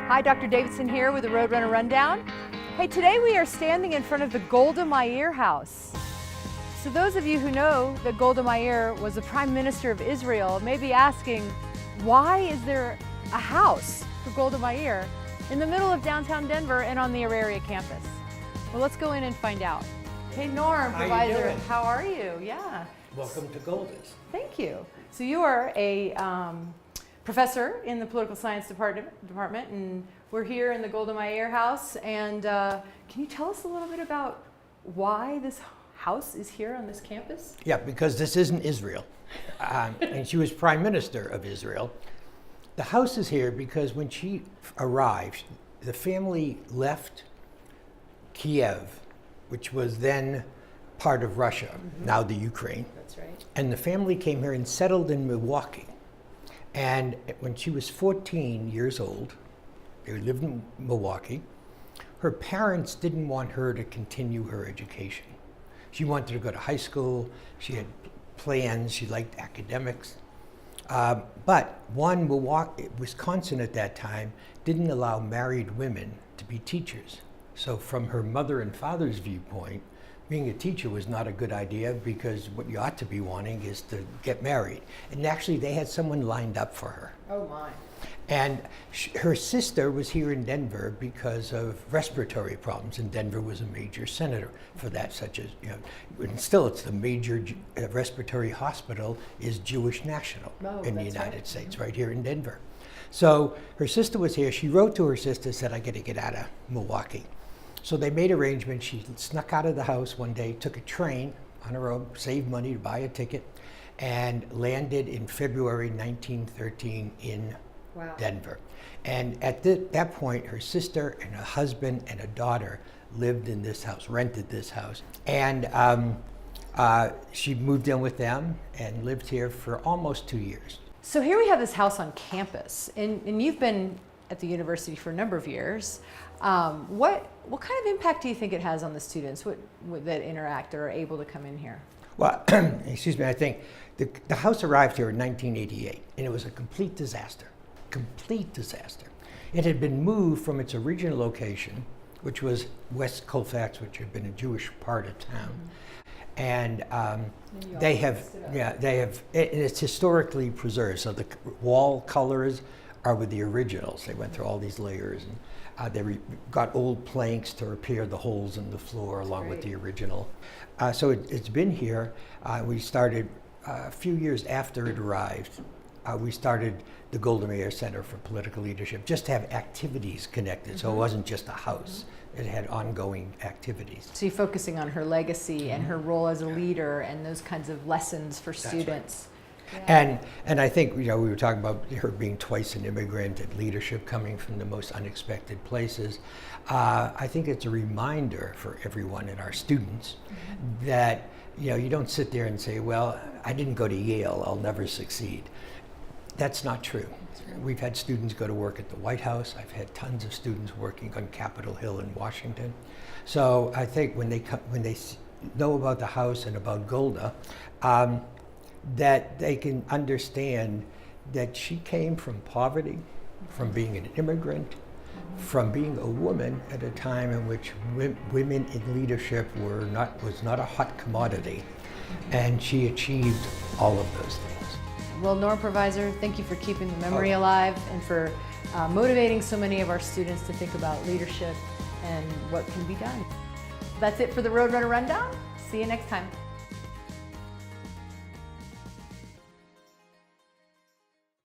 Hi, Dr. Davidson here with the Roadrunner Rundown. Hey, today we are standing in front of the Golda Meir House. So those of you who know that Golda Meir was the Prime Minister of Israel may be asking, why is there a house for Golda Meir in the middle of downtown Denver and on the Auraria Campus? Well, let's go in and find out. Hey, Norm, Provizer, how are you? Yeah. Welcome to Golda's. Thank you. So you are a professor in the political science department, and we're here in the Golda Meir House. And can you tell us a little bit about why this house is here on this campus? Yeah, because this isn't Israel. And she was Prime Minister of Israel. The house is here because when she arrived, the family left Kiev, which was then part of Russia, now the Ukraine. That's right. And the family came here and settled in Milwaukee. And when she was 14 years old, they lived in Milwaukee, her parents didn't want her to continue her education. She wanted to go to high school, she had plans, she liked academics. But Wisconsin at that time didn't allow married women to be teachers. So from her mother and father's viewpoint, being a teacher was not a good idea because what you ought to be wanting is to get married. And actually they had someone lined up for her. Oh my. And her sister was here in Denver because of respiratory problems, and Denver was a major center for that, such as, and still it's the major respiratory hospital is Jewish National in the United States, right here in Denver. So her sister was here. She wrote to her sister, said, I got to get out of Milwaukee. So they made arrangements. She snuck out of the house one day, took a train on her own, saved money to buy a ticket, and landed in February 1913 in Denver. And at that point, her sister and her husband and a daughter lived in this house, rented this house. And she moved in with them and lived here for almost 2 years. So here we have this house on campus, and you've been at the university for a number of years. What kind of impact do you think it has on the students that interact or are able to come in here? Well, excuse me, I think the house arrived here in 1988, and it was a complete disaster. Complete disaster. It had been moved from its original location, which was West Colfax, which had been a Jewish part of town. And they have, and it's historically preserved. So the wall colors are with the originals. They went through all these layers, and they got old planks to repair the holes in the floor along with the original. So it's been here. We started a few years after it arrived. We started the Golda Meir Center for Political Leadership, just to have activities connected. So it wasn't just a house, it had ongoing activities. So you're focusing on her legacy and her role as a leader and those kinds of lessons for students. Right. Yeah. And I think, we were talking about her being twice an immigrant and leadership coming from the most unexpected places. I think it's a reminder for everyone and our students that, you don't sit there and say, well, I didn't go to Yale, I'll never succeed. That's not true. We've had students go to work at the White House. I've had tons of students working on Capitol Hill in Washington. So I think when they know about the house and about Golda, that they can understand that she came from poverty, from being an immigrant, from being a woman at a time in which women in leadership was not a hot commodity, and she achieved all of those things. Well, Norm Provizer, thank you for keeping the memory alive and for motivating so many of our students to think about leadership and what can be done. That's it for the Roadrunner Rundown. See you next time.